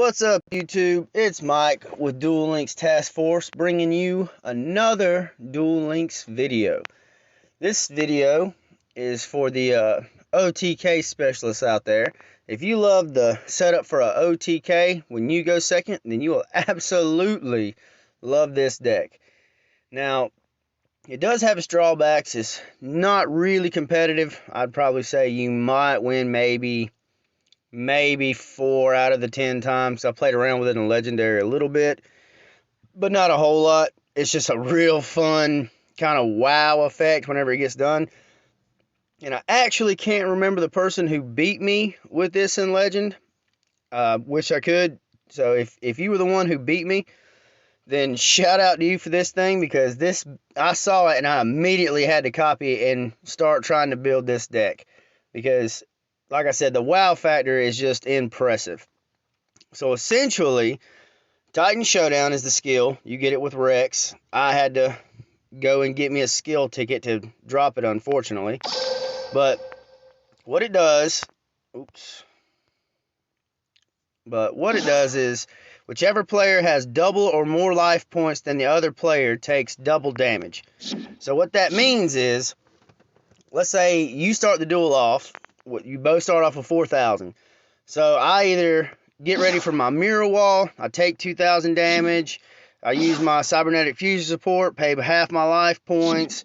What's up, YouTube? It's Mike with Duel Links Task Force, bringing you another Duel Links video. This video is for the OTK specialists out there. If you love the setup for a OTK when you go second, then you will absolutely love this deck. Now, it does have its drawbacks. It's not really competitive. I'd probably say you might win maybe 4 out of the 10 times. I played around with it in Legendary a little bit, but not a whole lot. It's just a real fun kind of wow effect whenever it gets done. And I actually can't remember the person who beat me with this in Legend. Wish I could. So if you were the one who beat me, then shout out to you for this thing, because I saw it and I immediately had to copy it and start trying to build this deck, because like I said, the wow factor is just impressive. So essentially, Titan Showdown is the skill. You get it with Rex. I had to go and get me a skill ticket to drop it, unfortunately. But what it does, is whichever player has double or more life points than the other player takes double damage. So what that means is, let's say you start the duel off. You both start off with 4,000. So I either get ready for my mirror wall, I take 2,000 damage, I use my cybernetic fusion support, pay half my life points,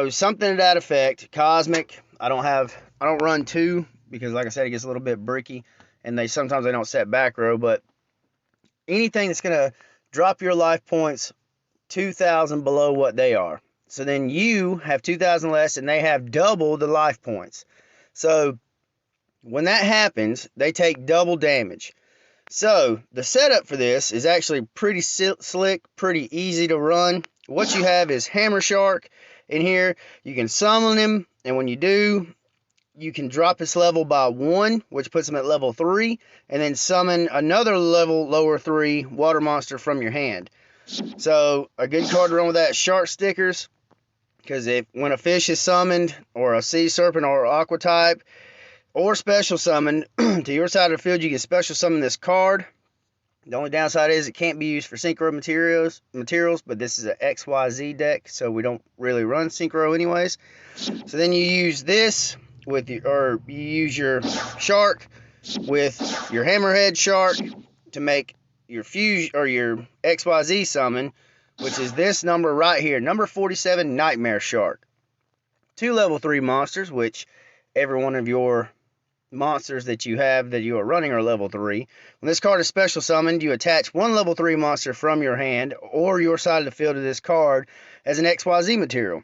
something to that effect. Cosmic, I don't run 2, because like I said, it gets a little bit bricky, and sometimes they don't set back row, but anything that's going to drop your life points 2,000 below what they are. So then you have 2,000 less, and they have double the life points. So when that happens, they take double damage. So the setup for this is actually pretty slick, pretty easy to run. What you have is Hammer Shark in here. You can summon him, and when you do, you can drop his level by 1, which puts him at level 3, and then summon another level lower 3 water monster from your hand. So a good card to run with that is Shark Stickers. Because when a fish is summoned, or a sea serpent, or aqua type, or special summoned to your side of the field, you can special summon this card. The only downside is it can't be used for synchro materials, but this is an XYZ deck, so we don't really run synchro anyways. So then you use this you use your shark with your hammerhead shark to make your fusion or your XYZ summon, which is this number right here, number 47, Nightmare Shark. 2 level 3 monsters, which every one of your monsters that you have that you are running are level 3. When this card is special summoned, you attach 1 level 3 monster from your hand or your side of the field to this card as an XYZ material.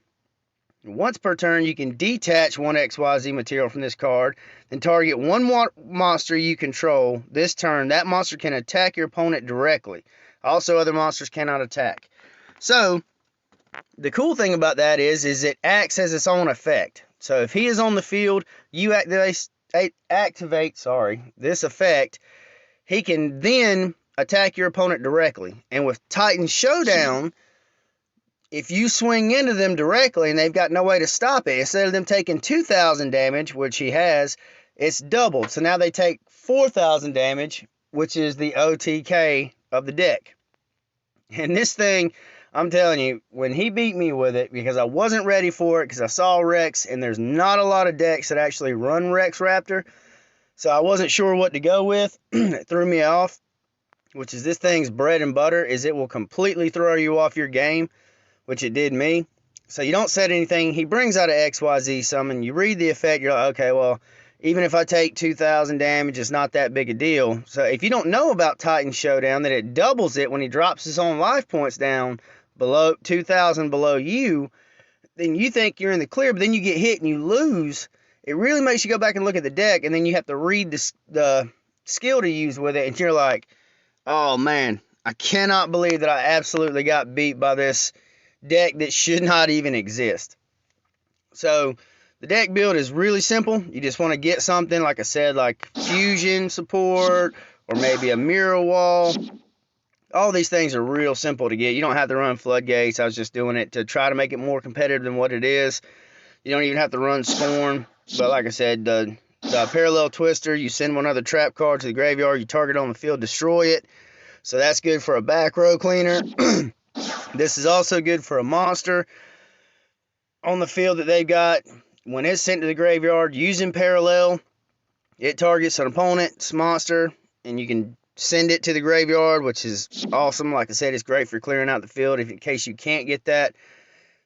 Once per turn, you can detach 1 XYZ material from this card, then target 1 monster you control. This turn, that monster can attack your opponent directly. Also, other monsters cannot attack. So, the cool thing about that is it acts as its own effect. So, if he is on the field, you activate this effect, he can then attack your opponent directly. And with Titan Showdown, if you swing into them directly and they've got no way to stop it, instead of them taking 2,000 damage, which he has, it's doubled. So now they take 4,000 damage, which is the OTK of the deck. And this thing, I'm telling you, when he beat me with it, because I wasn't ready for it, because I saw Rex, and there's not a lot of decks that actually run Rex Raptor, so I wasn't sure what to go with. It threw me off, which is this thing's bread and butter, is it will completely throw you off your game, which it did me. So you don't set anything. He brings out an XYZ summon. You read the effect, you're like, okay, well, even if I take 2,000 damage, it's not that big a deal. So if you don't know about Titan Showdown, that it doubles it when he drops his own life points down below 2,000 below you, then you think you're in the clear, but then you get hit and you lose. It really makes you go back and look at the deck, and then you have to read the skill to use with it, and you're like, oh man, I cannot believe that I absolutely got beat by this deck that should not even exist. So the deck build is really simple. You just want to get something, like I said, like fusion support, or maybe a mirror wall. All these things are real simple to get. You don't have to run floodgates. I was just doing it to try to make it more competitive than what it is. You don't even have to run Scorn. But like I said, the Parallel Twister, you send one other trap card to the graveyard, you target on the field, destroy it. So that's good for a back row cleaner. This is also good for a monster on the field that they've got. When it's sent to the graveyard using Parallel, it targets an opponent's monster, and you can send it to the graveyard, which is awesome. Like I said, it's great for clearing out the field in case you can't get that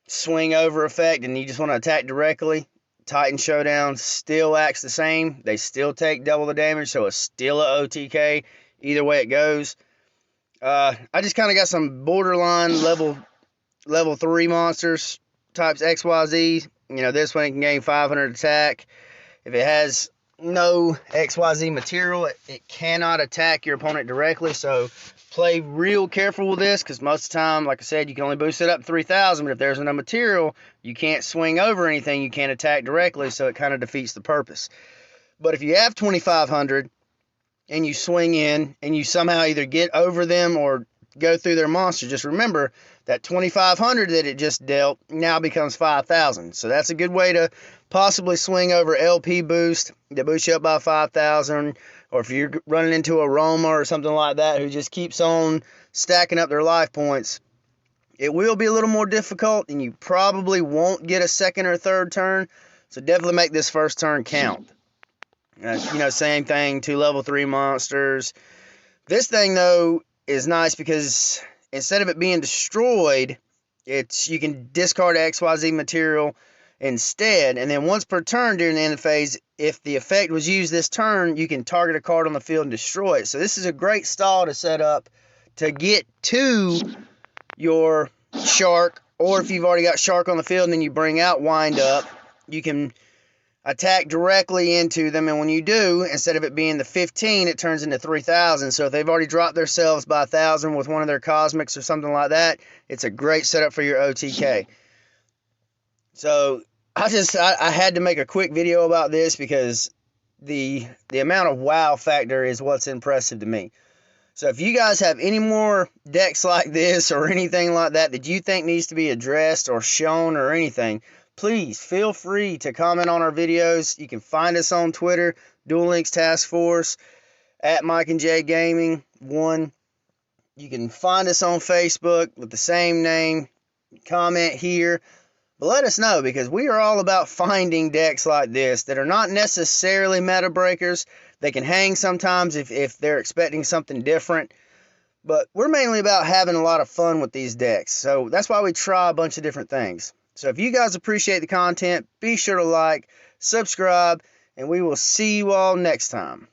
swing over effect and you just want to attack directly. Titan Showdown still acts the same. They still take double the damage, so it's still a OTK either way it goes. I just kind of got some borderline level 3 monsters, types XYZ. You know, this one can gain 500 attack. If it has no XYZ material, it cannot attack your opponent directly, so play real careful with this, because most of the time, like I said, you can only boost it up to 3,000, but if there's no material, you can't swing over anything, you can't attack directly, so it kind of defeats the purpose. But if you have 2,500 and you swing in and you somehow either get over them or go through their monster, just remember that 2,500 that it just dealt now becomes 5,000. So that's a good way to possibly swing over LP boost that boosts you up by 5,000, or if you're running into a Roma or something like that who just keeps on stacking up their life points, it will be a little more difficult, and you probably won't get a second or third turn. So definitely make this first turn count. You know, same thing, 2 level 3 monsters. This thing, though, is nice because instead of it being destroyed, you can discard XYZ material instead, and then once per turn during the end of the phase, if the effect was used this turn, you can target a card on the field and destroy it. So this is a great stall to set up to get to your shark, or if you've already got shark on the field and then you bring out wind up, you can attack directly into them, and when you do, instead of it being the 15, it turns into 3,000. So if they've already dropped themselves by 1,000 with one of their cosmics or something like that, it's a great setup for your OTK. So I had to make a quick video about this because the amount of wow factor is what's impressive to me. So if you guys have any more decks like this or anything like that that you think needs to be addressed or shown or anything, please feel free to comment on our videos. You can find us on Twitter, Duel Links Task Force, at Mike and Jay Gaming 1. You can find us on Facebook with the same name. Comment here. But let us know, because we are all about finding decks like this that are not necessarily meta breakers. They can hang sometimes if they're expecting something different. But we're mainly about having a lot of fun with these decks. So that's why we try a bunch of different things. So if you guys appreciate the content, be sure to like, subscribe, and we will see you all next time.